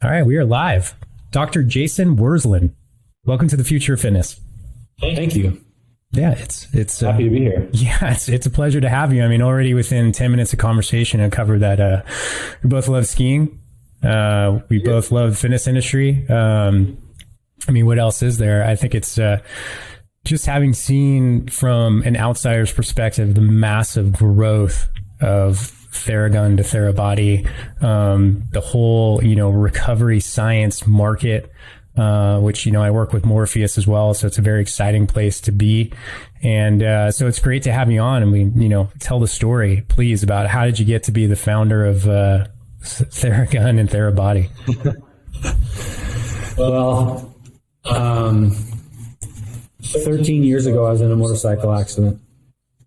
All right, we are live. Dr. Jason Wersland, welcome to the Future of Fitness. Thank you. Yeah, it's happy to be here. Yeah, it's a pleasure to have you. I mean, already within 10 minutes of conversation, I covered that we both love skiing. We both love the fitness industry. I mean, what else is there? I think it's just having seen from an outsider's perspective the massive growth of Theragun to Therabody, the whole, recovery science market, which, I work with Morpheus as well. So it's a very exciting place to be. And so it's great to have you on, and we, tell the story, please, about how did you get to be the founder of Theragun and Therabody? Well, 13 years ago, I was in a motorcycle accident.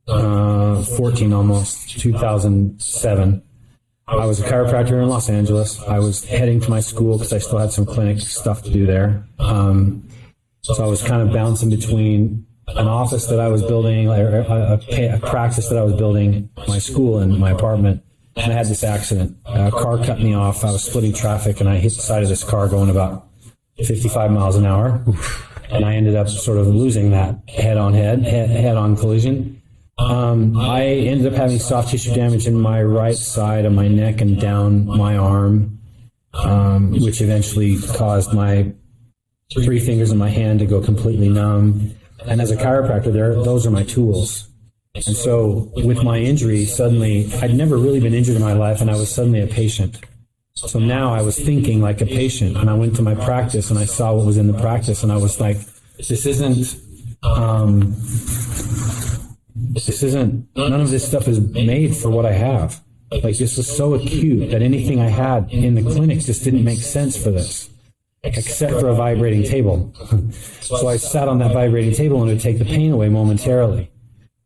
14 almost, 2007. I was a chiropractor in Los Angeles. I was heading to my school because I still had some clinic stuff to do there. So I was kind of bouncing between an office that I was building, a practice that I was building, my school and my apartment. And I had this accident. A car cut me off. I was splitting traffic and I hit the side of this car going about 55 miles an hour. And I ended up sort of losing that head-on collision. I ended up having soft tissue damage in my right side of my neck and down my arm, which eventually caused my 3 fingers in my hand to go completely numb. And as a chiropractor, those are my tools. And so with my injury, suddenly, I'd never really been injured in my life, and I was suddenly a patient. So now I was thinking like a patient, and I went to my practice and I saw what was in the practice, and I was like, none of this stuff is made for what I have. Like, this was so acute that anything I had in the clinic just didn't make sense for this, except for a vibrating table. So I sat on that vibrating table and it would take the pain away momentarily.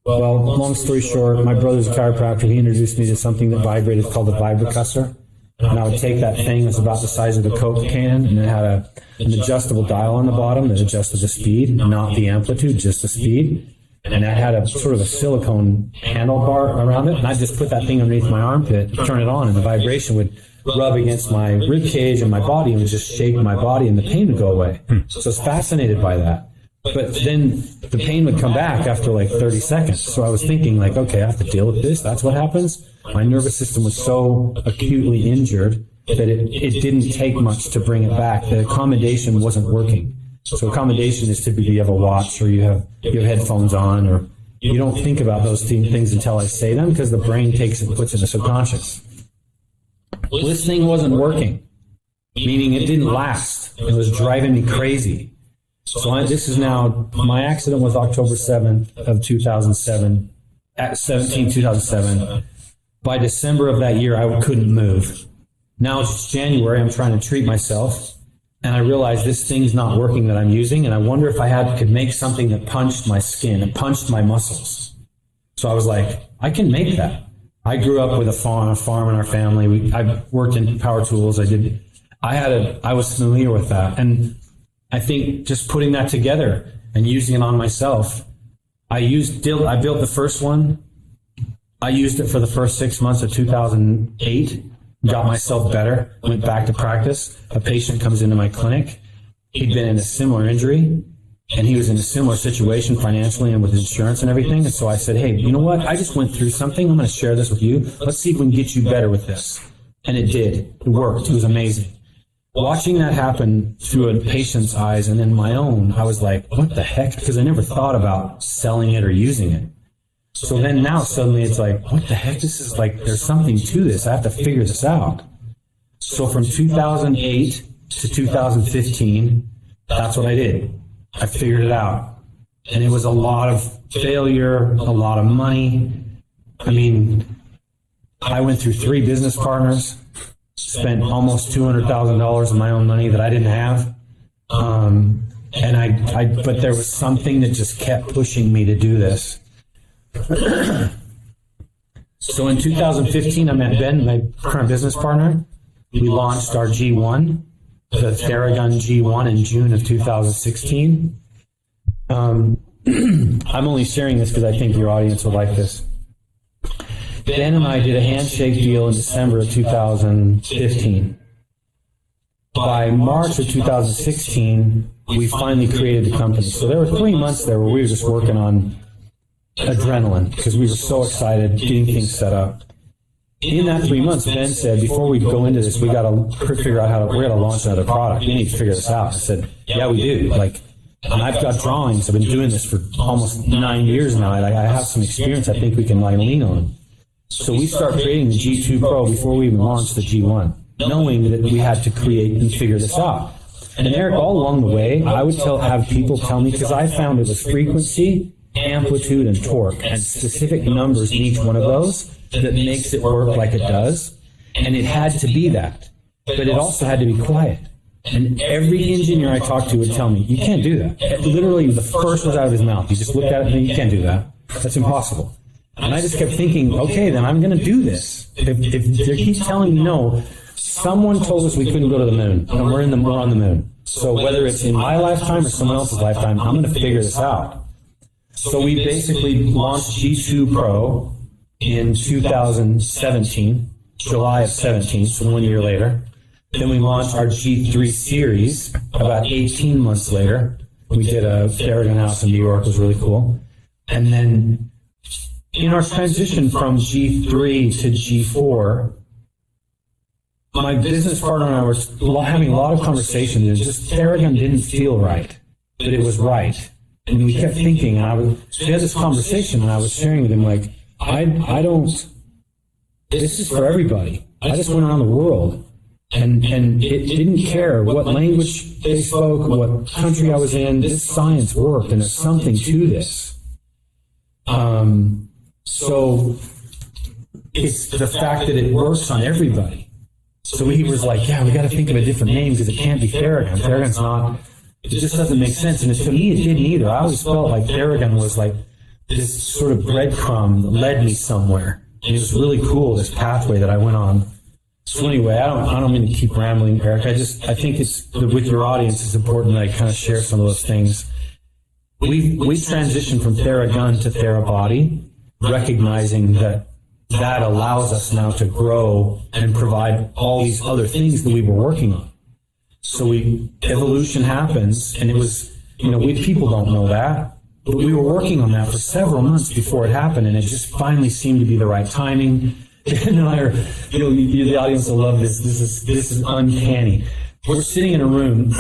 Well, long story short, my brother's a chiropractor. He introduced me to something that vibrated called a percussive. And I would take that thing that's about the size of a Coke can, and it had an adjustable dial on the bottom that adjusted the speed, not the amplitude, just the speed. And I had a sort of a silicone handlebar around it, and I'd just put that thing underneath my armpit, turn it on, and the vibration would rub against my rib cage and my body and would just shake my body, and the pain would go away. So I was fascinated by that. But then the pain would come back after like 30 seconds. So I was thinking like, okay, I have to deal with this. That's what happens. My nervous system was so acutely injured that it didn't take much to bring it back. The accommodation wasn't working. So accommodation is typically you have a watch or you have headphones on, or you don't think about those things until I say them because the brain takes it and puts it in the subconscious. Listening wasn't working, meaning it didn't last. It was driving me crazy. So this is now, my accident was October 7th of 2007, at 2007. By December of that year, I couldn't move. Now it's January, I'm trying to treat myself, and I realize this thing's not working that I'm using, and I wonder if I could make something that punched my skin and punched my muscles. So I was like, I can make that. I grew up with a farm in our family. I worked in power tools. I was familiar with that. And I think just putting that together and using it on myself, I built the first one. I used it for the first 6 months of 2008, got myself better, went back to practice. A patient comes into my clinic. He'd been in a similar injury, and he was in a similar situation financially and with insurance and everything. And so I said, hey, you know what? I just went through something. I'm going to share this with you. Let's see if we can get you better with this. And it did. It worked. It was amazing. Watching that happen through a patient's eyes and then my own, I was like, what the heck? Because I never thought about selling it or using it. So then now suddenly it's like, what the heck? This is like, there's something to this. I have to figure this out. So from 2008 to 2015, that's what I did. I figured it out. And it was a lot of failure, a lot of money. I mean, I went through 3 business partners. Spent almost $200,000 of my own money that I didn't have. But there was something that just kept pushing me to do this. So in 2015, I met Ben, my current business partner. We launched our G1, the Theragun G1 in June of 2016. I'm only sharing this because I think your audience will like this. Ben and I did a handshake deal in December of 2015. by March of 2016, we finally created the company. So there were 3 months there where we were just working on adrenaline because we were so excited getting things set up. In that 3 months, Ben said, before we go into this, we got to figure out we're going to launch another product. We need to figure this out. I said, yeah, we do. And I've got drawings. I've been doing this for almost 9 years now. I have some experience I think we can lean on. So we start creating the G2 Pro before we even launched the G1, knowing that we had to create and figure this out. And Eric, all along the way, I would have people tell me, because I found it was frequency, amplitude, and torque, and specific numbers in each one of those that makes it work like it does. And it had to be that. But it also had to be quiet. And every engineer I talked to would tell me, you can't do that. Literally, the first was out of his mouth. He just looked at it and you can't do that. That's impossible. And I just kept thinking, okay, then I'm going to do this. If they keep telling me no, someone told us we couldn't go to the moon, and we're on the moon. So whether it's in my lifetime or someone else's lifetime, I'm going to figure this out. So we basically launched G2 Pro in 2017, July of 17, so 1 year later. Then we launched our G3 series about 18 months later. We did a Theragun house in New York. It was really cool. And then in our transition from G3 to G4, my business partner and I were having a lot of conversations. It was just Theragun didn't feel right, but it was right. And we kept thinking, and we had this conversation, and I was sharing with him, like, I don't, this is for everybody. I just went around the world, and it didn't care what language they spoke, what country I was in. This science worked, and there's something to this. So it's the fact that it works on everybody. So he was like, yeah, we got to think of a different name because it can't be Theragun. Theragun's not, it just doesn't make sense. And to me, it didn't either. I always felt like Theragun was like this sort of breadcrumb that led me somewhere. And it was really cool, this pathway that I went on. So anyway, I don't mean to keep rambling, Eric. I think it's, with your audience, it's important that I kind of share some of those things. We transitioned from Theragun to Therabody, recognizing that allows us now to grow and provide all these other things that we were working on. So evolution happens, and it was, people don't know that, but we were working on that for several months before it happened, and it just finally seemed to be the right timing. And the audience will love this. This is uncanny. We're sitting in a room.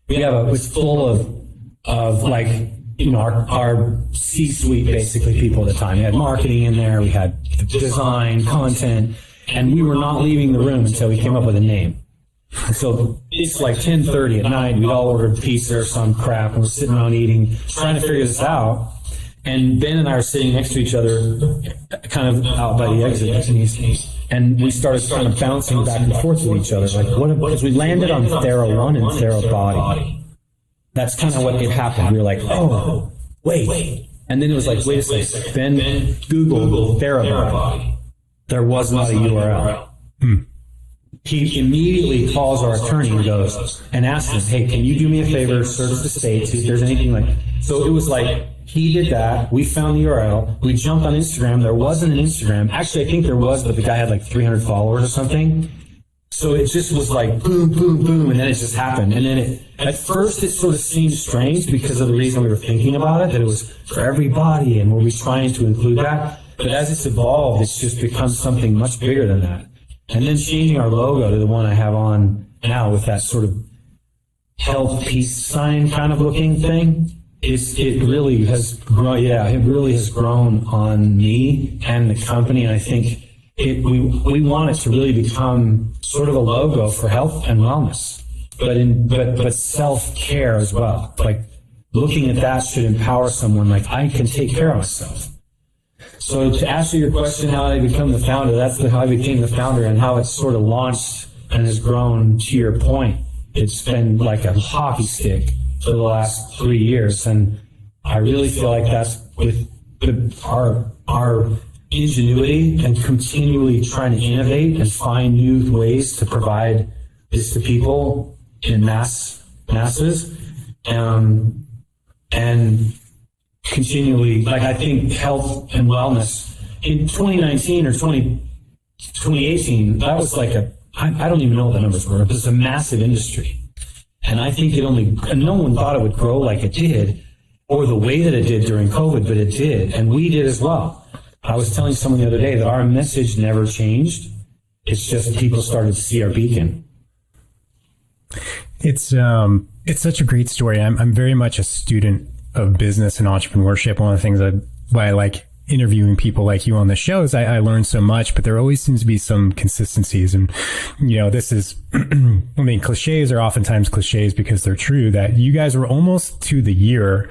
It's full of like, our C-suite, basically, people at the time. We had marketing in there, we had design, content, and we were not leaving the room until we came up with a name. And so it's like 10:30 at night, we'd all ordered pizza or some crap, and we're sitting around eating, trying to figure this out. And Ben and I are sitting next to each other, kind of out by the exit, and we started kind of bouncing back and forth with each other. Like, because we landed on Thera1 and Therabody. That's kind of what had happened. We were like, oh, wait. And then it was like, wait a second. Ben Googled Therabody. There was not a URL. He immediately calls our attorney and goes and asks him, hey, can you do me a favor, search the state, see if there's anything like. So it was like, he did that. We found the URL. We jumped on Instagram. There wasn't an Instagram. Actually, I think there was, but the guy had like 300 followers or something. So it just was like boom, boom, boom, and then it just happened. And then at first it sort of seemed strange because of the reason we were thinking about it, that it was for everybody, and were we trying to include that? But as it's evolved, it's just become something much bigger than that. And then changing our logo to the one I have on now with that sort of health peace sign kind of looking thing, it really has grown. Yeah, it really has grown on me and the company, and I think we want it to really become sort of a logo for health and wellness, but self-care as well. Like, looking at that should empower someone, like, I can take care of myself. So to answer your question, how I become the founder, that's how I became the founder, and how it's sort of launched and has grown. To your point, it's been like a hockey stick for the last 3 years, and I really feel like that's with our ingenuity and continually trying to innovate and find new ways to provide this to people in masses, and continually, like, I think health and wellness in 2019 or 2018, that was like I don't even know what the numbers were, but it's a massive industry. And I think no one thought it would grow like it did, or the way that it did during COVID, but it did. And we did as well. I was telling someone the other day that our message never changed. It's just people started to see our beacon. It's such a great story. I'm very much a student of business and entrepreneurship. One of the things why I like interviewing people like you on the show is I learn so much, but there always seems to be some consistencies. And, this is, cliches are oftentimes cliches because they're true, that you guys were almost to the year,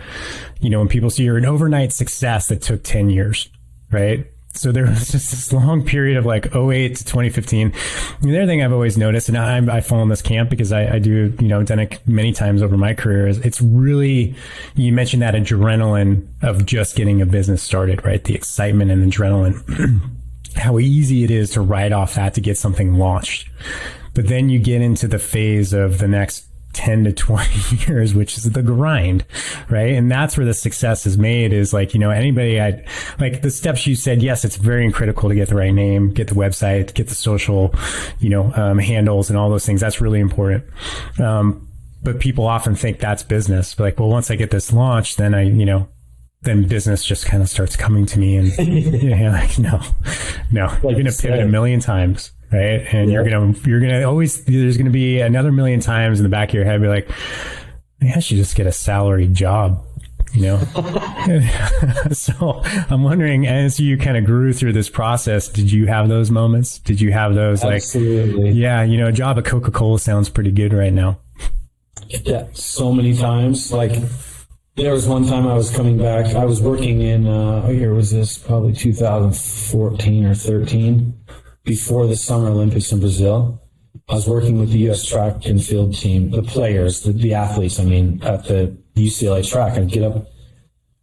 when people see you're an overnight success that took 10 years, right? So there was just this long period of like 08 to 2015. The other thing I've always noticed, and I fall in this camp because I do, done it many times over my career, is it's really, you mentioned that adrenaline of just getting a business started, right? The excitement and adrenaline, how easy it is to ride off that to get something launched. But then you get into the phase of the next 10 to 20 years, which is the grind, right? And that's where the success is made, is like, anybody, like the steps you said, yes, it's very critical to get the right name, get the website, get the social, handles and all those things. That's really important. But people often think that's business. Like, well, once I get this launched, then then business just kind of starts coming to me, and like, no, like you're going to pivot a million times. Right. And you're going to always, there's going to be another million times in the back of your head, be like, I should just get a salaried job, So I'm wondering, as you kind of grew through this process, did you have those moments? Did you have those Absolutely. A job at Coca-Cola sounds pretty good right now. Yeah. So many times. Like, there was one time I was coming back, I was working in, what year was this? Probably 2014 or 13. Before the Summer Olympics in Brazil. I was working with the U.S. track and field team, the players, the athletes, at the UCLA track. I'd get up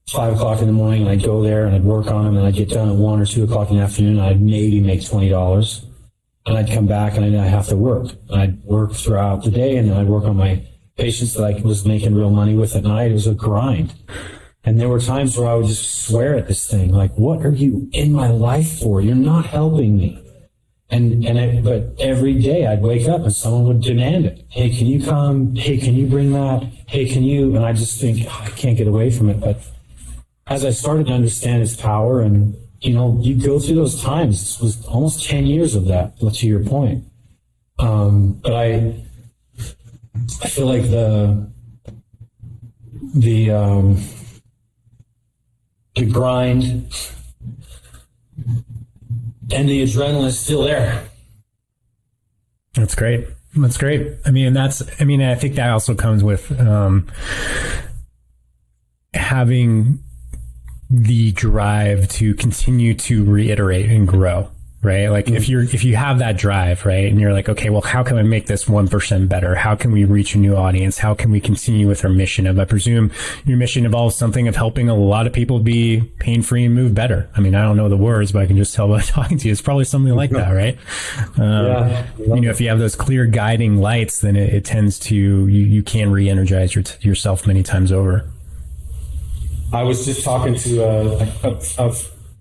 5 o'clock in the morning, and I'd go there and I'd work on them, and I'd get done at 1 or 2 o'clock in the afternoon, and I'd maybe make $20. And I'd come back and I'd have to work. And I'd work throughout the day, and then I'd work on my patients that I was making real money with at night. It was a grind. And there were times where I would just swear at this thing, like, what are you in my life for? You're not helping me. But every day I'd wake up and someone would demand it. Hey, can you come? Hey, can you bring that? Hey, can you? And I just think, I can't get away from it. But as I started to understand its power, and, you go through those times, it was almost 10 years of that, to your point. But I feel like the grind and the adrenaline is still there. That's great. I think that also comes with having the drive to continue to reiterate and grow, right? Like if you have that drive, right, and you're like, okay, well, how can I make this 1% better? How can we reach a new audience? How can we continue with our mission? I presume your mission involves something of helping a lot of people be pain-free and move better. I don't know the words, but I can just tell by talking to you. It's probably something like that, right? If you have those clear guiding lights, then it tends to, you can re-energize yourself many times over. I was just talking to a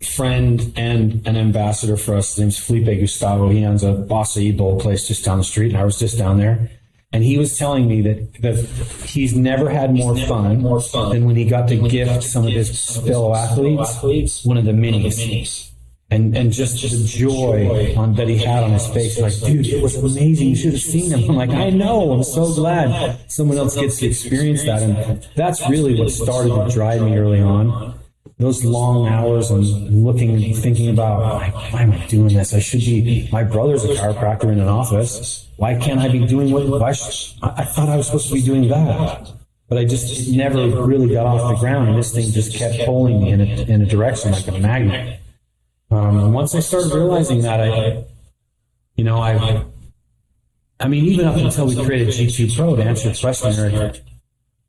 friend and an ambassador for us. His name's Felipe Gustavo. He owns a Bossa Bowl place just down the street, and I was just down there. And he was telling me that he's never had more fun than when he got to gift some of his fellow athletes one of the minis. And just the joy that he had on his face. Like, dude, it was amazing. You should have seen him. I'm like, I know. I'm so glad someone else gets to experience that. And that's really what started to drive me early on. Those long hours and thinking about, why am I doing this? I should be, my brother's a chiropractor in an office. Why can't I be doing I thought I was supposed to be doing that. But I just never really got off the ground, and this thing just kept pulling me in a direction like a magnet. And once I started realizing that, even up until we created G2 Pro, to answer your question, Eric,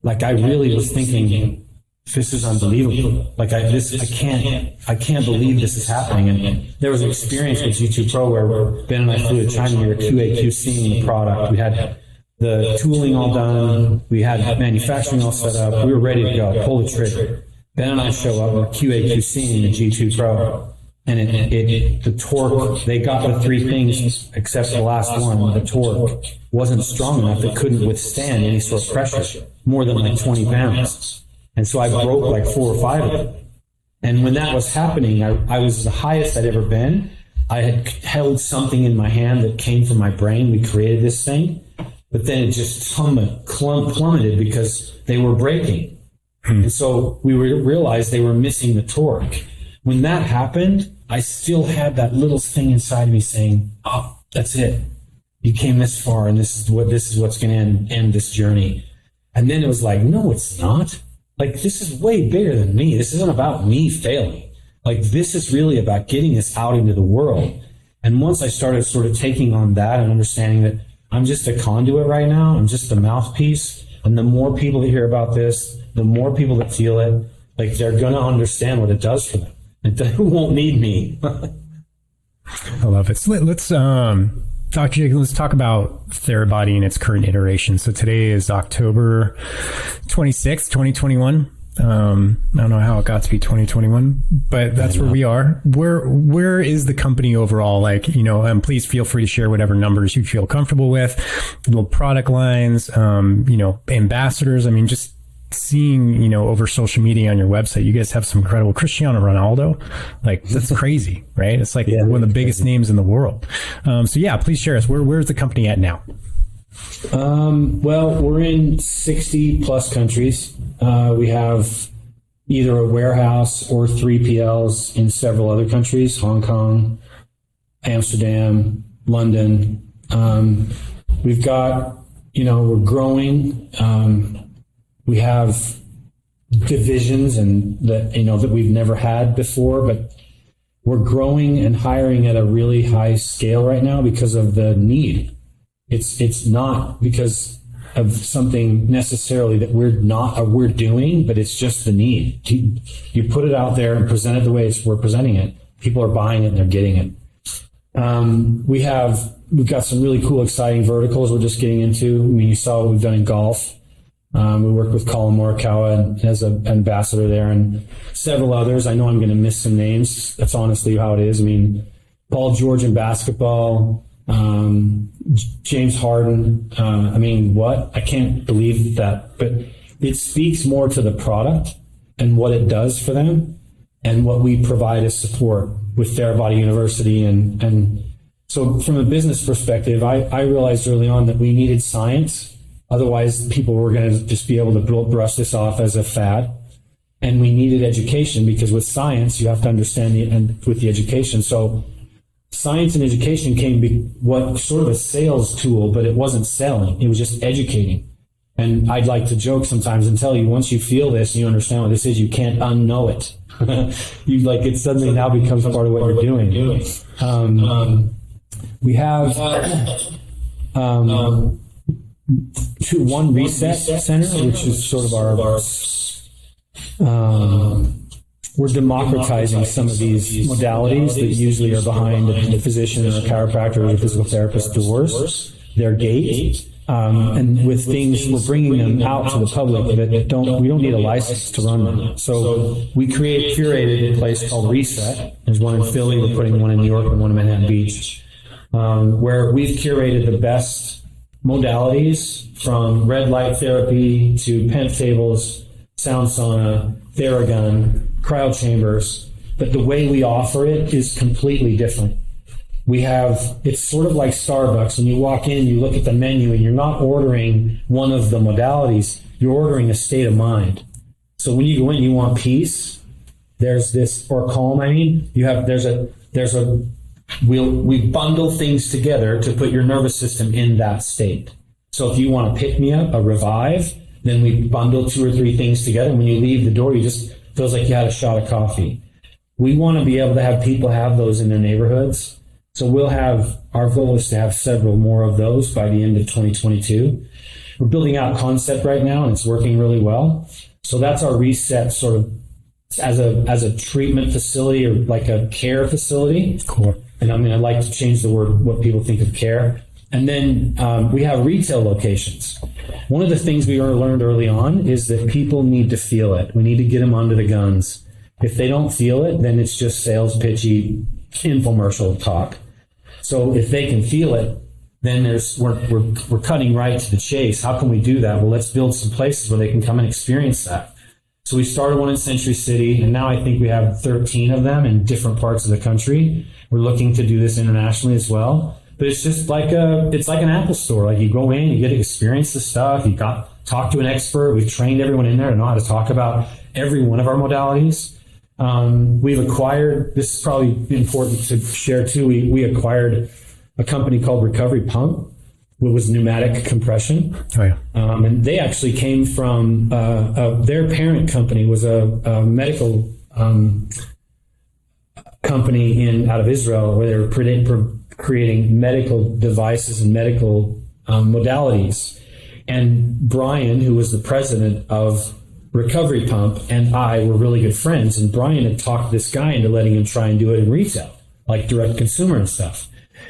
like I really was thinking, this is unbelievable. Like I can't believe this is happening. And there was an experience with G2 Pro where Ben and I flew to China. We were QA/QCing the product. We had the tooling all done. We had manufacturing all set up. We were ready to go. Pull the trigger. Ben and I show up. We're QA/QCing the G2 Pro. And the torque, they got the three things except the last one. The torque wasn't strong enough. It couldn't withstand any sort of pressure, more than like 20 pounds. And so I broke like 4 or 5 of them. And when that was happening, I was the highest I'd ever been. I had held something in my hand that came from my brain. We created this thing, but then it just plummeted because they were breaking. And so we realized they were missing the torque. When that happened, I still had that little thing inside me saying, oh, that's it. You came this far, and this is what's going to end this journey. And then it was like, no, it's not. Like, this is way bigger than me. This isn't about me failing. Like, this is really about getting this out into the world. And once I started sort of taking on that and understanding that I'm just a conduit right now, I'm just a mouthpiece, and the more people that hear about this, the more people that feel it, like, they're going to understand what it does for them. It won't need me. I love it. So let's Dr. Jake, let's talk about Therabody in its current iteration. So today is October 26th, 2021. I don't know how it got to be 2021, but that's where we are. Where is the company overall? Like, please feel free to share whatever numbers you feel comfortable with, little product lines, ambassadors. I mean, just seeing, over social media on your website, you guys have some incredible Cristiano Ronaldo. Like, that's crazy, right? It's like one of the biggest names in the world. Please share us. Where's the company at now? Well, we're in 60 plus countries. We have either a warehouse or 3PLs in several other countries, Hong Kong, Amsterdam, London. We've got, we're growing. We have divisions and that we've never had before, but we're growing and hiring at a really high scale right now because of the need. It's not because of something necessarily that we're doing, but it's just the need. You put it out there and present it the way we're presenting it. People are buying it and they're getting it. We've got some really cool, exciting verticals we're just getting into. I mean, you saw what we've done in golf. We work with Colin Morikawa as an ambassador there, and several others. I know I'm going to miss some names. That's honestly how it is. I mean, Paul George in basketball, James Harden. I can't believe that. But it speaks more to the product and what it does for them and what we provide as support with Therabody University. And so from a business perspective, I realized early on that we needed science. Otherwise, people were going to just be able to brush this off as a fad. And we needed education because with science, you have to understand with the education. So science and education what sort of a sales tool, but it wasn't selling. It was just educating. And I'd like to joke sometimes and tell you, once you feel this and you understand what this is, you can't unknow it. It suddenly now becomes part of what you're doing. We have one reset center, which is sort of we're democratizing some of these modalities that usually are behind a physician or a chiropractor or a physical therapist doors, their gate. And with things, we're bringing them out to the public that we don't need a license to run them. So we curated a place called Reset. There's one in Philly, we're putting one in New York and one in Manhattan Beach, where we've curated the best modalities from red light therapy to pent tables, sound sauna, Theragun, cryo chambers, but the way we offer it is completely different. It's sort of like Starbucks. When you walk in, you look at the menu and you're not ordering one of the modalities, you're ordering a state of mind. So when you go in, you want peace. There's this, or calm, we bundle things together to put your nervous system in that state. So if you want to pick me up, a revive, then we bundle 2 or 3 things together. And when you leave the door, you just feels like you had a shot of coffee. We want to be able to have people have those in their neighborhoods. So our goal is to have several more of those by the end of 2022. We're building out concept right now and it's working really well. So that's our Reset sort of as a treatment facility or like a care facility. Cool. And I'd like to change the word, what people think of care. And then we have retail locations. One of the things we learned early on is that people need to feel it. We need to get them under the guns. If they don't feel it, then it's just sales pitchy infomercial talk. So if they can feel it, then we're cutting right to the chase. How can we do that? Well, let's build some places where they can come and experience that. So we started one in Century City, and now I think we have 13 of them in different parts of the country. We're looking to do this internationally as well. But it's just like it's like an Apple store. Like you go in, you get to experience the stuff. You talk to an expert. We've trained everyone in there to know how to talk about every one of our modalities. We've acquired, this is probably important to share too, we acquired a company called Recovery Pump, which was pneumatic compression. Oh, yeah. And they actually came from, their parent company was a medical company out of Israel, where they were creating medical devices and medical modalities. And Brian, who was the president of Recovery Pump, and I were really good friends, and Brian had talked this guy into letting him try and do it in retail, like direct consumer and stuff,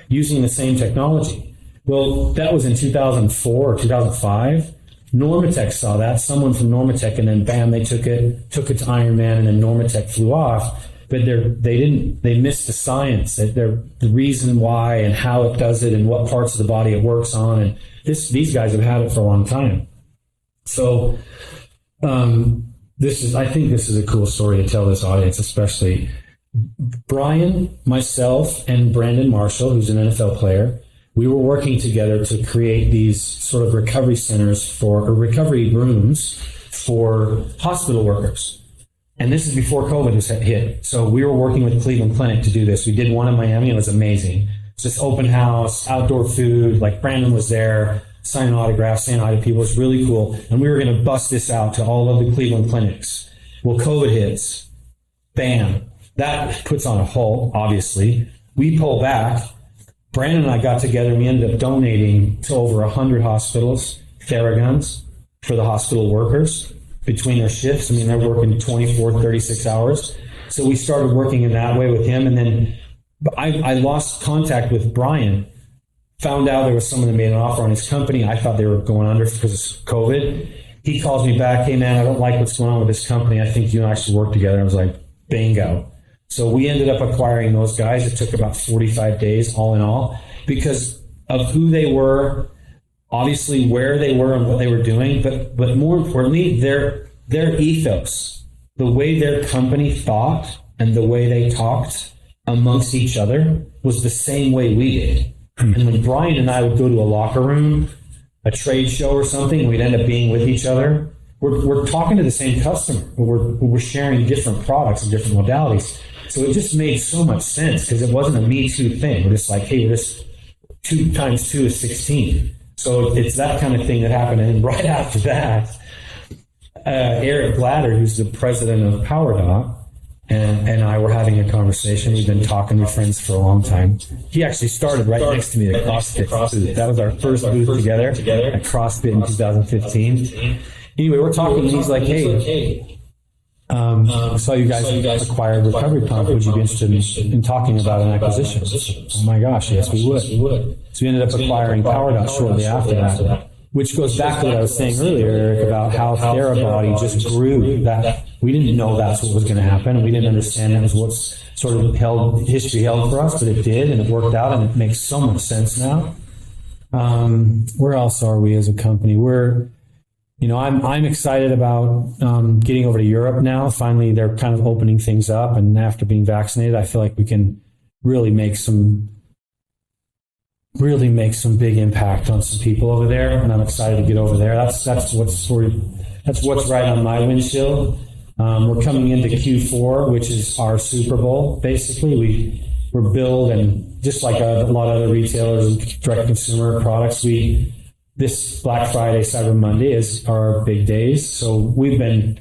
using the same technology. Well, that was in 2004 or 2005. Normatec saw that, someone from Normatec, and then bam, they took it to Ironman, and then Normatec flew off. But they missed the science, the reason why and how it does it and what parts of the body it works on. And these guys have had it for a long time. So I think this is a cool story to tell this audience, especially Brian, myself, and Brandon Marshall, who's an NFL player. We were working together to create these sort of recovery centers or recovery rooms for hospital workers. And this is before COVID was hit. So we were working with Cleveland Clinic to do this. We did one in Miami. It was amazing. It's just open house, outdoor food. Like Brandon was there, signing autographs, saying hi to people. It's really cool. And we were going to bust this out to all of the Cleveland clinics. Well, COVID hits. Bam. That puts on a halt, obviously. We pull back. Brandon and I got together, and we ended up donating to over 100 hospitals, Theraguns, for the hospital workers between their shifts. I mean, they're working 24, 36 hours. So we started working in that way with him. And then I lost contact with Brian, found out there was someone that made an offer on his company. I thought they were going under because of COVID. He calls me back, hey man, I don't like what's going on with this company. I think you and I should work together. And I was like, bingo. So we ended up acquiring those guys. It took about 45 days all in all because of who they were, obviously where they were and what they were doing, but more importantly, their ethos, the way their company thought and the way they talked amongst each other was the same way we did. And when Brian and I would go to a locker room, a trade show or something, we'd end up being with each other. We're talking to the same customer, but we're sharing different products and different modalities. So it just made so much sense because it wasn't a Me Too thing. We're just like, hey, we're just 2 times 2 is 16. So it's that kind of thing that happened. And right after that, Eric Blatter, who's the president of PowerDoc, and I were having a conversation. We've been talking, we're friends for a long time. He actually started right next to me at CrossFit booth. That was our first booth together at CrossFit in 2015. Anyway, we're talking, and he's like, hey, I saw you guys acquired Recovery Pump. Would you be interested in talking about an acquisition? Oh my gosh, yes, we would. So we ended up acquiring PowerDoc shortly after that, which goes back to what I was saying earlier, Eric, about how Therabody just grew. That we didn't know that's what was going to happen, and we didn't understand that was what's sort of history held for us, but it did, and it worked out, and it makes so much sense now. Where else are we as a company? I'm excited about getting over to Europe now. Finally, they're kind of opening things up, and after being vaccinated, I feel like we can really make some big impact on some people over there, and I'm excited to get over there. That's what's right on my windshield. We're coming into Q4, which is our Super Bowl. Basically, we're billed, and just like a lot of other retailers and direct consumer products, this Black Friday, Cyber Monday is our big days. So we've been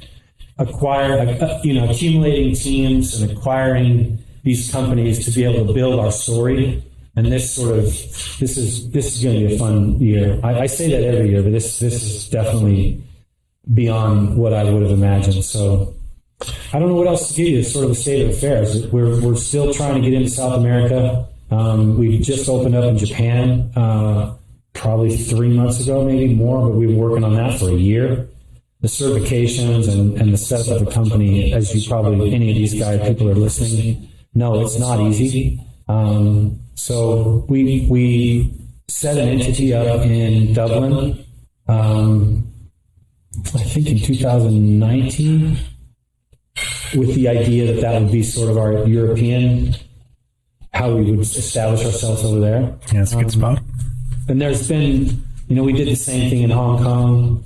accumulating teams and acquiring these companies to be able to build our story. And this is going to be a fun year. I say that every year, but this is definitely beyond what I would have imagined. So I don't know what else to give you. It's sort of a state of affairs. We're still trying to get into South America. We just opened up in Japan probably 3 months ago, maybe more, but we've been working on that for a year. the certifications and the setup of the company, as you probably, any of these guys, people are listening, know it's not easy. So we set an entity up in Dublin, I think in 2019, with the idea that that would be sort of our European, how we would establish ourselves over there. Yeah, that's a good spot. And there's been, we did the same thing in Hong Kong,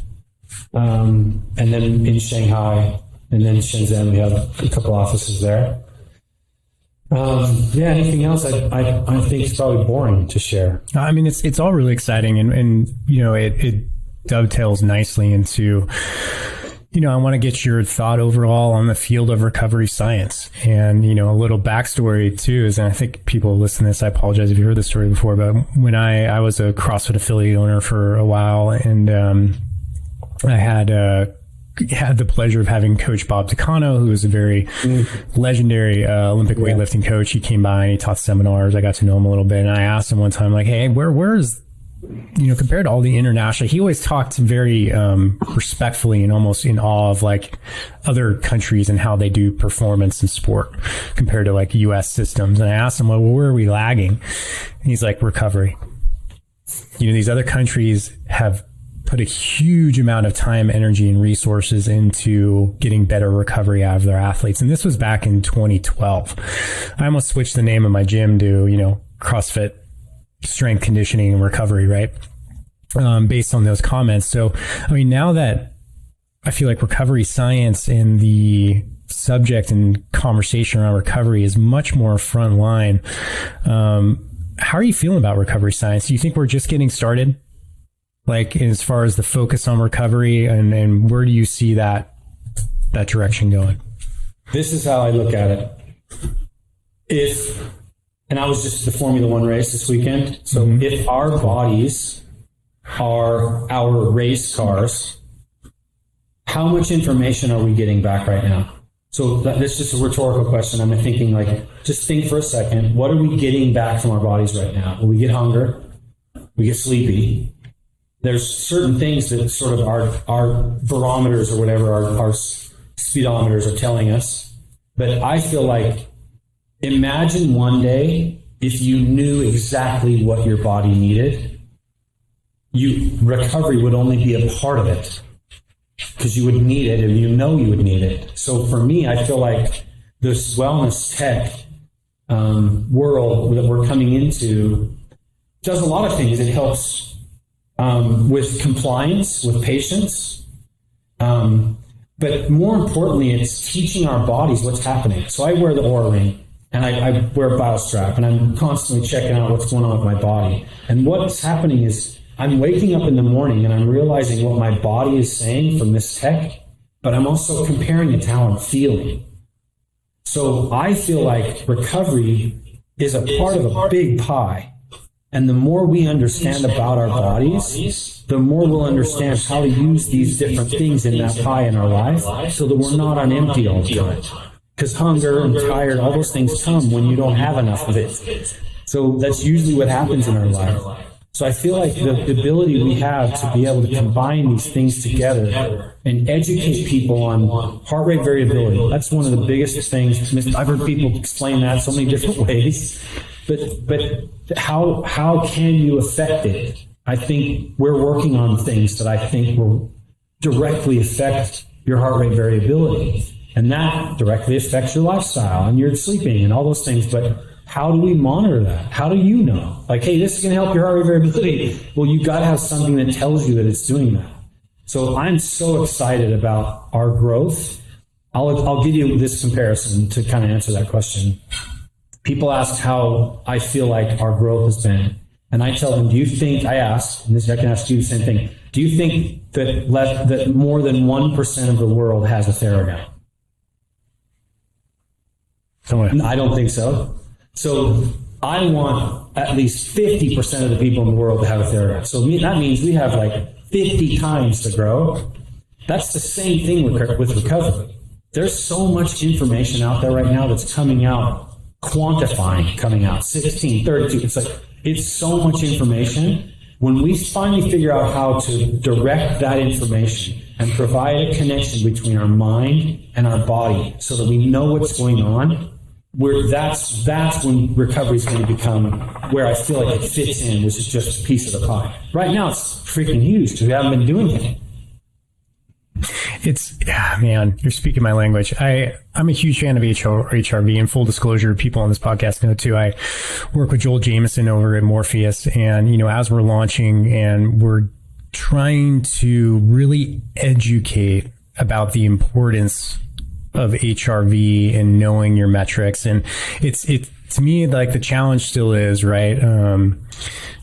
and then in Shanghai, and then Shenzhen. We have a couple offices there. Anything else I think is probably boring to share. I mean, it's all really exciting, and it dovetails nicely into, I want to get your thought overall on the field of recovery science. And, a little backstory too is, and I think people listen to this, I apologize if you heard this story before, but when I was a CrossFit affiliate owner for a while, and I had the pleasure of having Coach Bob Takano, who was a very legendary Olympic weightlifting coach. He came by and he taught seminars. I got to know him a little bit, and I asked him one time, like, hey, where is, compared to all the international, he always talked very respectfully and almost in awe of like other countries and how they do performance in sport compared to like U.S. systems. And I asked him, well, where are we lagging? And he's like, recovery. These other countries have put a huge amount of time, energy, and resources into getting better recovery out of their athletes. And this was back in 2012. I almost switched the name of my gym to, CrossFit Strength Conditioning and Recovery, right? Based on those comments. So, now that I feel like recovery science and the subject and conversation around recovery is much more front line, how are you feeling about recovery science? Do you think we're just getting started? Like, as far as the focus on recovery, and where do you see that direction going? This is how I look at it. And I was just at the Formula One race this weekend. So if our bodies are our race cars, how much information are we getting back right now? So that's just a rhetorical question. I'm thinking, like, just think for a second. What are we getting back from our bodies right now? Well, we get hunger. We get sleepy. There's certain things that sort of our barometers or whatever, our speedometers are telling us. But I feel like, imagine one day if you knew exactly what your body needed, recovery would only be a part of it because you would need it and you would need it. So for me, I feel like this wellness tech world that we're coming into does a lot of things. It helps with compliance with patients. But more importantly, it's teaching our bodies what's happening. So I wear the Oura Ring, and I wear a BioStrap, and I'm constantly checking out what's going on with my body. And what's happening is I'm waking up in the morning and I'm realizing what my body is saying from this tech, but I'm also comparing it to how I'm feeling. So I feel like recovery is a part of a big pie. And the more we understand about our bodies, the more we'll understand how to use these different things in that pie in our life so that we're not on empty all the time. Because hunger and tired, all those things come when you don't have enough of it. So that's usually what happens in our life. So I feel like the ability we have to be able to combine these things together and educate people on heart rate variability, that's one of the biggest things. I've heard people explain that so many different ways. But how can you affect it? I think we're working on things that I think will directly affect your heart rate variability. And that directly affects your lifestyle and your sleeping and all those things. But how do we monitor that? How do you know? Like, hey, this is going to help your heart rate variability. Well, you've got to have something that tells you that it's doing that. So I'm so excited about our growth. I'll give you this comparison to kind of answer that question. People ask how I feel like our growth has been. And I tell them, do you think, I ask, and I can ask you the same thing, do you think that more than 1% of the world has a Theragun? I don't think so. So I want at least 50% of the people in the world to have a Theragun. So that means we have like 50 times to grow. That's the same thing with recovery. There's so much information out there right now that's coming out, coming out, 16, 32. It's so much information. When we finally figure out how to direct that information and provide a connection between our mind and our body so that we know what's going on, that's when recovery is going to become where I feel like it fits in, which is just a piece of the pie. Right now, it's freaking huge because we haven't been doing it. Man, you're speaking my language. I'm a huge fan of HRV, and full disclosure, people on this podcast know too. I work with Joel Jameson over at Morpheus, and, as we're launching and we're trying to really educate about the importance of HRV and knowing your metrics. And it's to me, like, the challenge still is, right?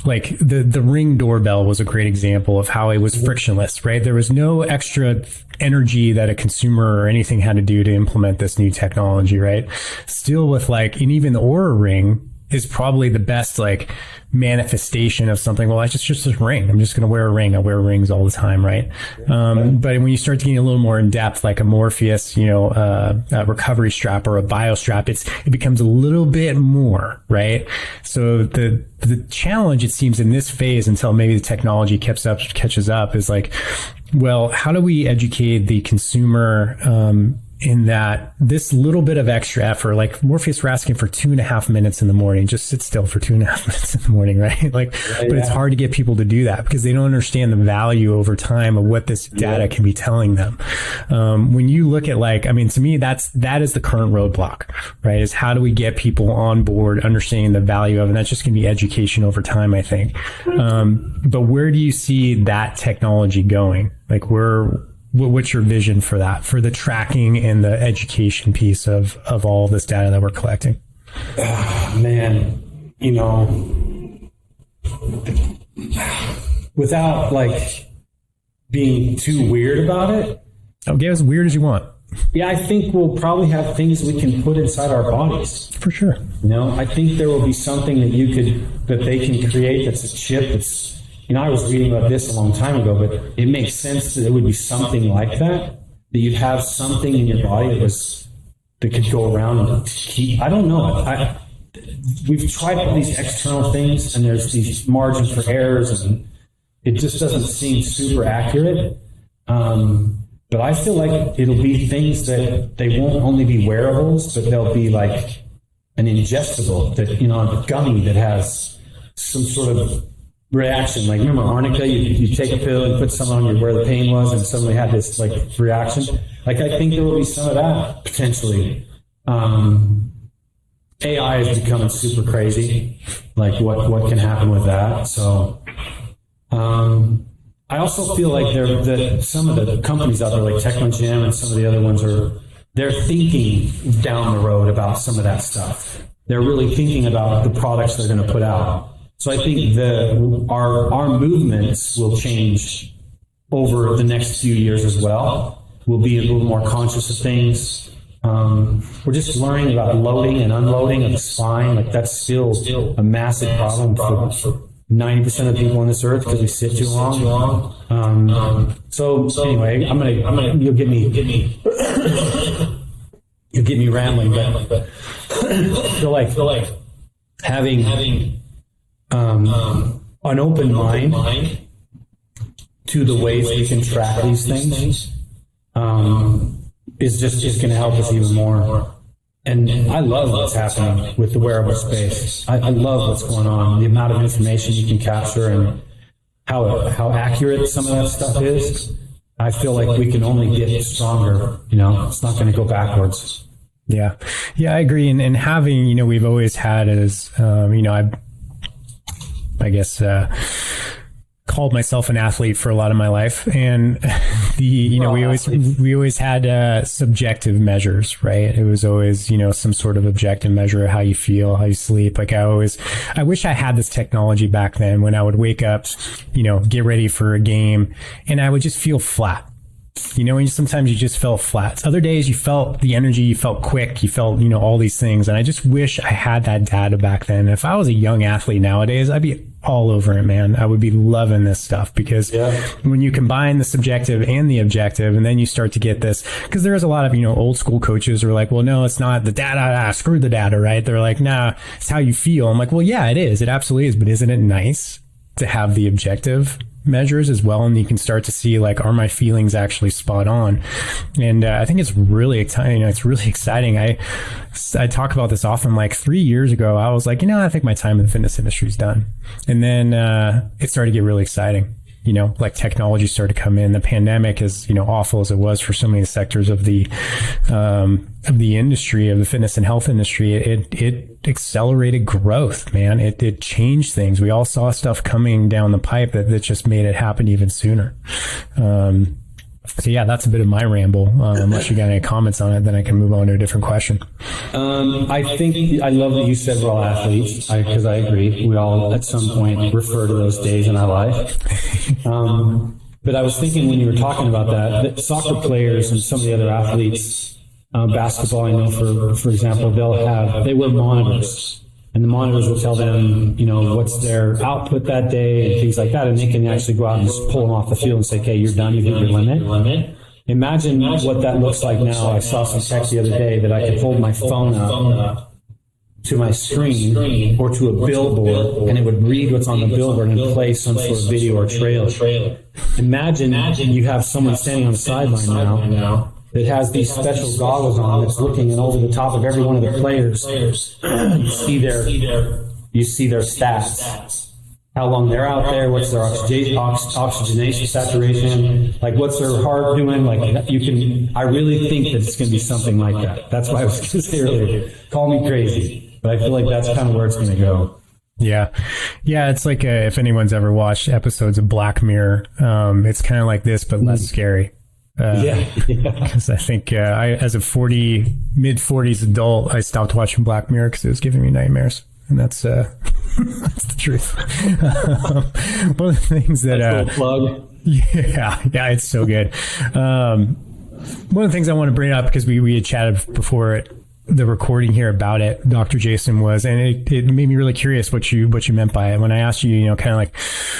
Like the Ring doorbell was a great example of how it was frictionless, right? There was no extra energy that a consumer or anything had to do to implement this new technology, right? Still with and even the Oura Ring is probably the best manifestation of something. Well, I just a ring. I'm just going to wear a ring. I wear rings all the time, right? But when you start getting a little more in depth, like a Morpheus, a recovery strap or a bio strap, it becomes a little bit more, right? So the challenge, it seems, in this phase, until maybe the technology catches up, is well, how do we educate the consumer in that this little bit of extra effort, like Morpheus, we're asking for 2.5 minutes in the morning, just sit still for 2.5 minutes in the morning, right? But it's hard to get people to do that because they don't understand the value over time of what this data can be telling them. When you look at to me, that is the current roadblock, right? Is how do we get people on board, understanding the value of it? And that's just going to be education over time, I think. But where do you see that technology going? What's your vision for that, for the tracking and the education piece of all this data that we're collecting? Man, without being too weird about it. Oh, get as weird as you want. Yeah, I think we'll probably have things we can put inside our bodies. For sure. I think there will be something that they can create that's a chip that's, I was reading about this a long time ago, but it makes sense that it would be something like that you'd have something in your body that could go around and keep, I don't know. We've tried all these external things, and there's these margins for errors, and it just doesn't seem super accurate. But I feel like it'll be things that they won't only be wearables, but they'll be like an ingestible, that, a gummy that has some sort of reaction. Remember Arnica, you take a pill and put something on you where the pain was, and suddenly had this reaction. I think there will be some of that potentially. AI is becoming super crazy. What can happen with that? So I also feel like some of the companies out there, like Technogym and some of the other ones, they're thinking down the road about some of that stuff. They're really thinking about the products they're going to put out. So I think our movements will change over the next few years as well. We'll be a little more conscious of things. We're just learning about loading and unloading of the spine. That's still a massive problem for 90% of people on this earth because we sit too long. So anyway, you'll get me rambling, but I feel like having an open mind to the ways we can track these things is going to help us even more. And I love what's happening with the wearable space. I love what's going on, the amount of information you can capture, and how accurate some of that stuff is. I feel like we can only get stronger. It's not going to go backwards. Yeah, I agree. And having, we've always had as, I guess, called myself an athlete for a lot of my life, and we always had subjective measures, right? It was always some sort of objective measure of how you feel, how you sleep. I wish I had this technology back then, when I would wake up, get ready for a game, and I would just feel flat. And sometimes you just felt flat. Other days you felt the energy, you felt quick, you felt, all these things. And I just wish I had that data back then. If I was a young athlete nowadays, I'd be all over it, man. I would be loving this stuff, because when you combine the subjective and the objective, and then you start to get this, because there is a lot of, old school coaches who are like, well, no, it's not the data, screw the data, right? They're like, nah, it's how you feel. I'm like, well, yeah, it is. It absolutely is. But isn't it nice to have the objective measures as well, and you can start to see, like, are my feelings actually spot on? And I think it's really exciting. It's really exciting. I talk about this often. Like 3 years ago, I was like, I think my time in the fitness industry is done. And then it started to get really exciting. Like technology started to come in. The pandemic, as awful as it was for so many sectors of the industry, of the fitness and health industry, it accelerated growth, man. It changed things. We all saw stuff coming down the pipe that just made it happen even sooner. So yeah, that's a bit of my ramble. Unless you got any comments on it, then I can move on to a different question. I think I love that you said we're all athletes, because I agree. We all at some point refer to those days in our life. But I was thinking when you were talking about that soccer players and some of the other athletes, basketball, I know for example, they wear monitors. And the monitors will tell them, what's their output that day and things like that. And they can actually go out and just pull them off the field and say, okay, you're done, you've hit your limit. Imagine what that looks like now. I saw some text the other day that I could hold my phone up to my screen or to a billboard, and it would read what's on the billboard and play some sort of video or trailer. Imagine you have someone standing on the sideline now that has these special goggles on, that's looking and over the top of every one of the players. You see their stats, how long they're out there, what's their oxygenation saturation, like what's their heart doing. Like I really think that it's going to be something like that. That's why I was going to say earlier, call me crazy, but I feel like that's kind of where it's going to go. Yeah. It's like if anyone's ever watched episodes of Black Mirror, it's kind of like this, but less scary. Because I think as a mid-40s adult, I stopped watching Black Mirror because it was giving me nightmares, and that's that's the truth. One of the things that plug. Yeah, it's so good. One of the things I want to bring up, because we had chatted before the recording here about it, Dr. Jason, was, and it made me really curious what you meant by it. When I asked you, kind of like,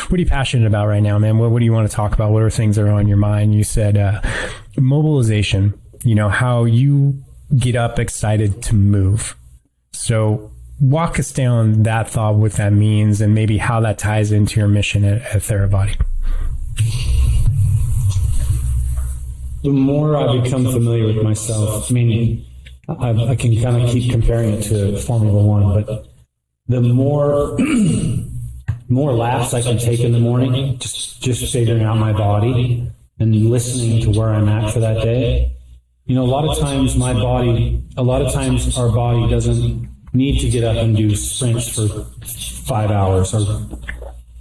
what are you passionate about right now, man? What do you want to talk about? What are things that are on your mind? You said mobilization, how you get up excited to move. So walk us down that thought, what that means, and maybe how that ties into your mission at Therabody. The more I become familiar with myself, I can kind of keep comparing it to Formula One, but the more laps I can take in the morning, just figuring out my body and listening to where I'm at for that day. A lot of times our body doesn't need to get up and do sprints for 5 hours or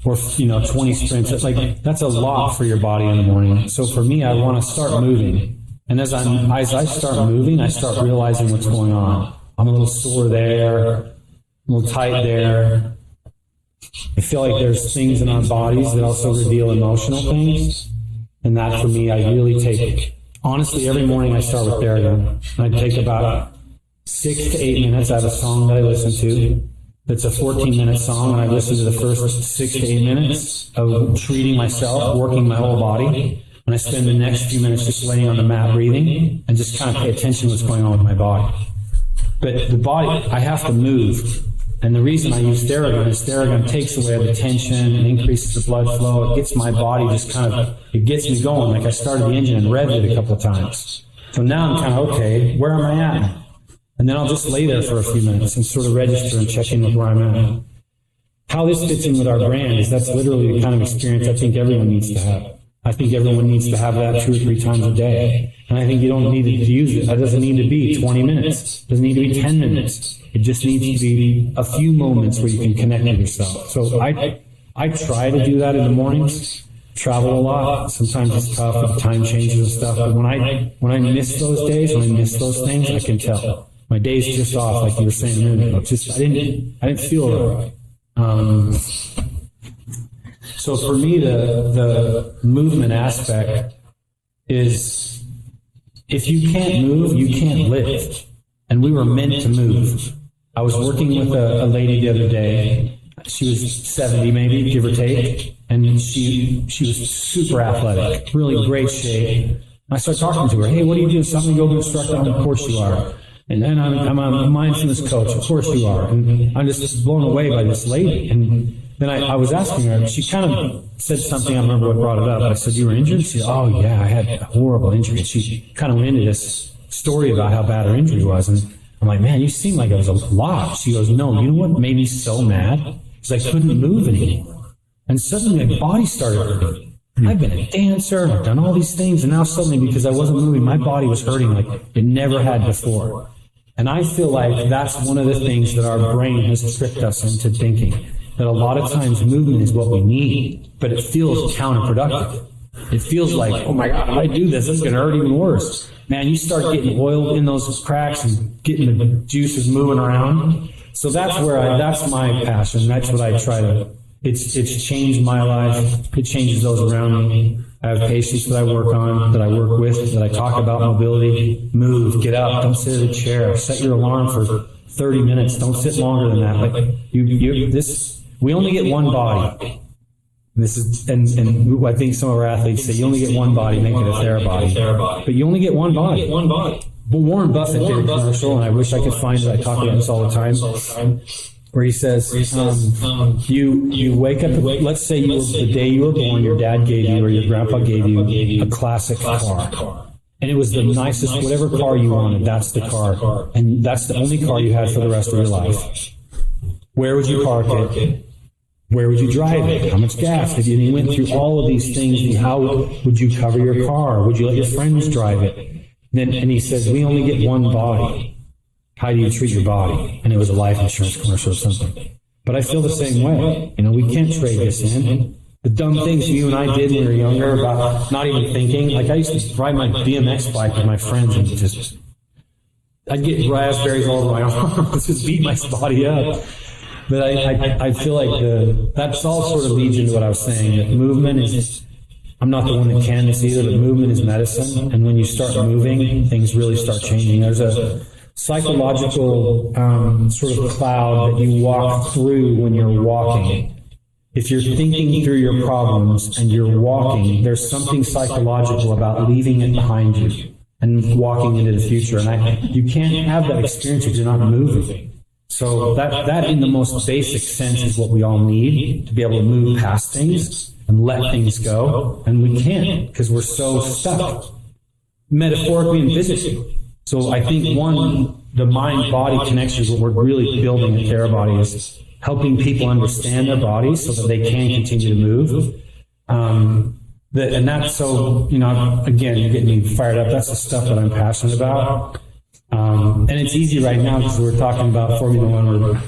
20 sprints. It's like, that's a lot for your body in the morning. So for me, I want to start moving. And as I start moving, I start realizing what's going on. I'm a little sore there, a little tight there. I feel like there's things in our bodies that also reveal emotional things. And that for me, I really take, honestly, every morning I start with Theragun. I take about 6 to 8 minutes. I have a song that I listen to. It's a 14-minute song, and I listen to the first 6 to 8 minutes of treating myself, working my whole body. And I spend the next few minutes just laying on the mat breathing and just kind of pay attention to what's going on with my body. But the body, I have to move. And the reason I use Theragun is Theragun takes away the tension and increases the blood flow. It gets my body it gets me going. Like I started the engine and revved it a couple of times. So now I'm kind of, okay, where am I at? And then I'll just lay there for a few minutes and sort of register and check in with where I'm at. How this fits in with our brand is that's literally the kind of experience I think everyone needs to have. I think everyone needs to have that 2 or 3 times a day. And I think you don't need to use it. That doesn't need to be 20 minutes. It doesn't need to be 10 minutes. It just needs to be a few moments where you can connect with yourself. So I try to do that in the mornings. Travel a lot. Sometimes it's tough with time changes and stuff. But when I miss those days, when I miss those things, I can tell. My day's just off, like you were saying a minute ago. I didn't feel right. So for me, the movement aspect is, if you can't move, you can't live. And we were meant to move. I was working with a lady the other day. She was 70 maybe, give or take. And she was super athletic, really great shape. I started talking to her. Hey, what do you do? Something yoga instructor? Of course you are. And then I'm a mindfulness coach. Of course you are. And I'm just blown away by this lady. And then I was asking her, she kind of said something, I remember what brought it up. I said, you were injured? She said, oh yeah, I had a horrible injury. She kind of went into this story about how bad her injury was. And I'm like, man, you seem like it was a lot. She goes, no, you know what made me so mad? Because I couldn't move anymore. And suddenly my body started hurting. I've been a dancer, I've done all these things, and now suddenly because I wasn't moving, my body was hurting like it never had before. And I feel like that's one of the things that our brain has tricked us into thinking, that a lot of times movement is what we need, but it feels counterproductive. It feels like, oh my God, if I do this, it's going to hurt even worse. Man, you start getting oil in those cracks and getting the juices moving around. So that's my passion. That's what I try to. It's changed my life. It changes those around me. I have patients that I work on, that I work with, that I talk about mobility. Move, get up, don't sit in a chair. Set your alarm for 30 minutes. Don't sit longer than that. Like we only get one body. This is, and I think some of our athletes say you only get one body, make it a Therabody. But you only get one body. But Warren Buffett did a commercial, and I wish I could find it. I talk about this all the time. Where he says, you wake up, let's say the day you were born, your dad gave you or your grandpa gave you a classic car. And it was the nicest, whatever car you wanted, that's the car. And that's the only car you had for the rest of your life. Where would you park it? Where would you drive it? How much gas did you? And he went through all of these things. And how would you cover your car? Would you let your friends drive it? And he says, we only get one body. How do you treat your body? And it was a life insurance commercial or something. But I feel the same way. We can't trade this in. The dumb things you and I did when we were younger about not even thinking. Like I used to ride my BMX bike with my friends and I'd get raspberries all over my arms, just beat my body up. But I feel like that's all sort of leads into what I was saying. That movement is, I'm not the one that can this either, but movement is medicine. And when you start moving, things really start changing. There's a psychological sort of cloud that you walk through when you're walking. If you're thinking through your problems and you're walking, there's something psychological about leaving it behind you and walking into the future. And you can't have that experience if you're not moving. So that in the most basic sense is what we all need to be able to move past things and let things go. And we can't because we're so stuck, metaphorically and physically. So I think the mind-body connection is what we're really building at Therabody, is helping people understand their bodies so that they can continue to move. And that's so, again, you're getting me fired up. That's the stuff that I'm passionate about. And it's easy right now because we're talking about Formula One. We're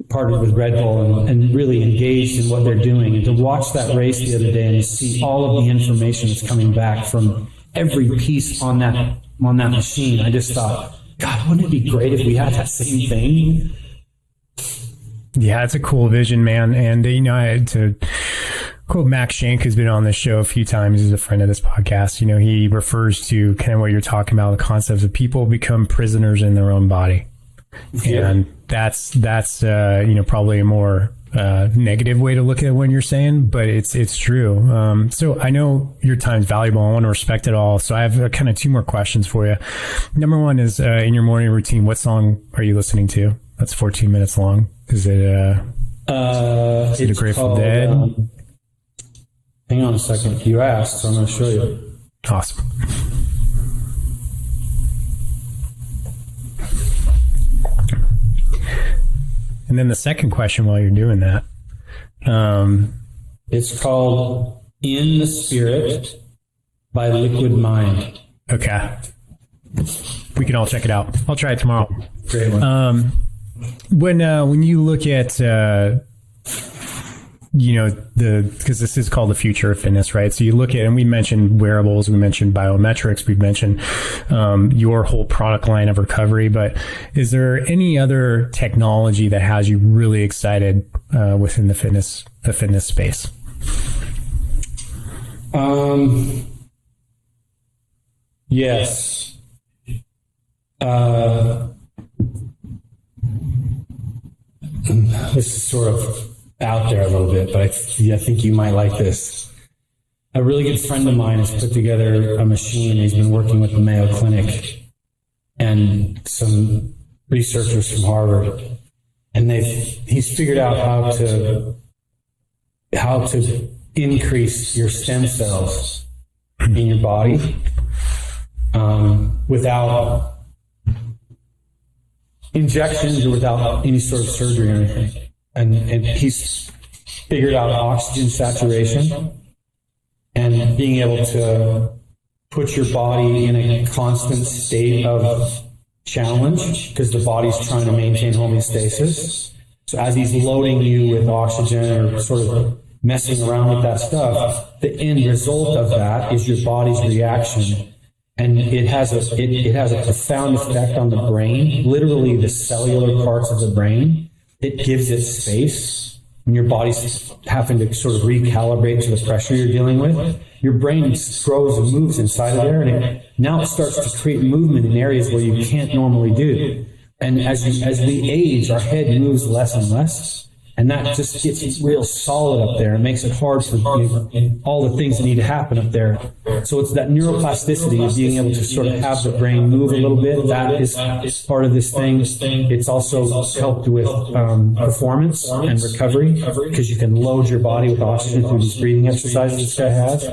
partnered with Red Bull and really engaged in what they're doing. And to watch that race the other day and see all of the information that's coming back from every piece on that machine, I just thought, God, wouldn't it be great if we had that same thing? Yeah, it's a cool vision, man. And, I had to quote Max Schenk, who's been on this show a few times. He's a friend of this podcast. He refers to kind of what you're talking about, the concepts of people become prisoners in their own body. Yeah. And that's probably a more negative way to look at what you're saying, but it's true. So I know your time's valuable. I want to respect it all. So I have kind of two more questions for you. Number one is, in your morning routine, what song are you listening to? That's 14 minutes long. Is it the Grateful Dead? Hang on a second. You asked, so I'm going to show you. Awesome. And then the second question while you're doing that. It's called In the Spirit by Liquid Mind. Okay. We can all check it out. I'll try it tomorrow. Great one. When you look at, because this is called the future of fitness, right? So you look at, and we mentioned wearables, we mentioned biometrics, we mentioned your whole product line of recovery, but is there any other technology that has you really excited within the fitness space? Yes. This is sort of out there a little bit, but I think you might like this. A really good friend of mine has put together a machine. He's been working with the Mayo Clinic and some researchers from Harvard, and he's figured out how to how to increase your stem cells in your body without injections or without any sort of surgery or anything. And he's figured out oxygen saturation and being able to put your body in a constant state of challenge because the body's trying to maintain homeostasis. So as he's loading you with oxygen or sort of messing around with that stuff, the end result of that is your body's reaction. And it has a profound effect on the brain, literally the cellular parts of the brain. It gives it space. When your body's having to sort of recalibrate to the pressure you're dealing with, your brain grows and moves inside of there, and now it starts to create movement in areas where you can't normally do. And as we age, our head moves less and less, and that just gets real solid up there. It makes it hard for all the things that need to happen up there. So it's that neuroplasticity of being able to sort of have the brain move a little bit. That is part of this thing. It's also helped with performance and recovery because you can load your body with oxygen through these breathing exercises this guy has.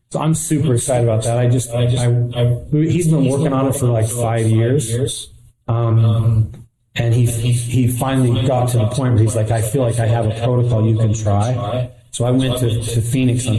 So I'm super excited about that. He's been working on it for like 5 years. And he finally got to the point where he's like, I feel like I have a protocol you can try. So I went to Phoenix on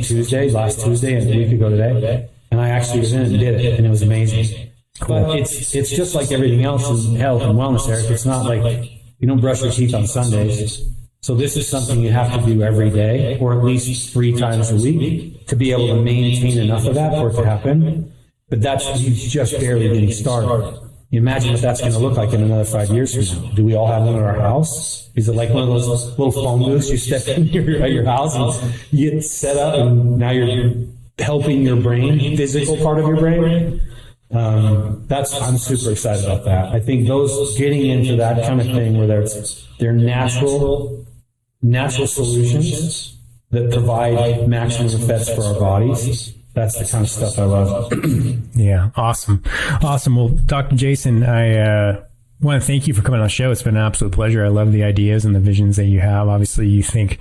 last Tuesday, and a week ago today, and I actually was in and did it, and it was amazing. But it's just like everything else in health and wellness, Eric. It's not like you don't brush your teeth on Sundays. So this is something you have to do every day, or at least 3 times a week, to be able to maintain enough of that for it to happen. But that's just barely getting started. You imagine what that's going to look like in another 5 years from now. Do we all have one at our house? Is it like one of those little phone booths you step in at your house and you get set up and now you're helping your brain, physical part of your brain? I'm super excited about that. I think those getting into that kind of thing where they're natural solutions that provide maximum effects for our bodies. That's the kind of stuff I love. Yeah. Awesome. Well, Dr. Jason, I want to thank you for coming on the show. It's been an absolute pleasure. I love the ideas and the visions that you have. Obviously, you think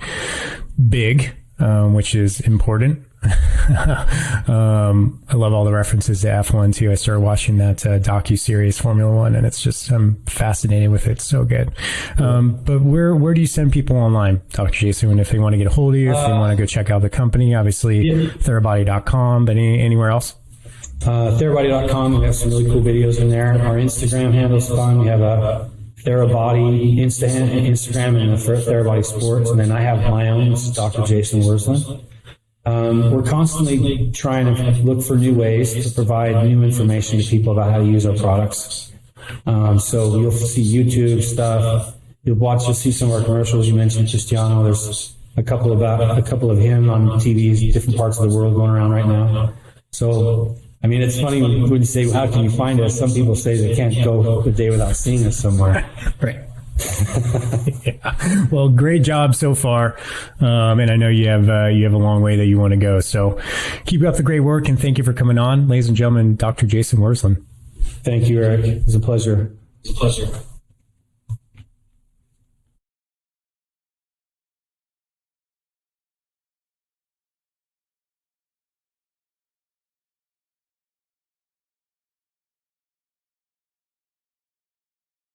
big, which is important. I love all the references to F1 too. I started watching that docu-series Formula One, and it's just, I'm fascinated with it. It's so good. But where do you send people online, Dr. Jason, if they want to get a hold of you, if they want to go check out the company? Obviously, Therabody.com, but anywhere else? Therabody.com. We have some really cool videos in there. Our Instagram handle's fun. We have a Therabody Instagram and a Therabody Sports, and then I have my own. This is Dr. Jason Wersland. We're constantly trying to look for new ways to provide new information to people about how to use our products. So you'll see YouTube stuff. You'll see some of our commercials. You mentioned Cristiano. There's a couple of him on TV, different parts of the world going around right now. So, I mean, it's funny when you say, how can you find us? Some people say they can't go a day without seeing us somewhere. Right. Yeah. Well, great job so far. And I know you have a long way that you want to go. So keep up the great work, and thank you for coming on. Ladies and gentlemen, Dr. Jason Wersland. Thank you, Eric. It was a pleasure.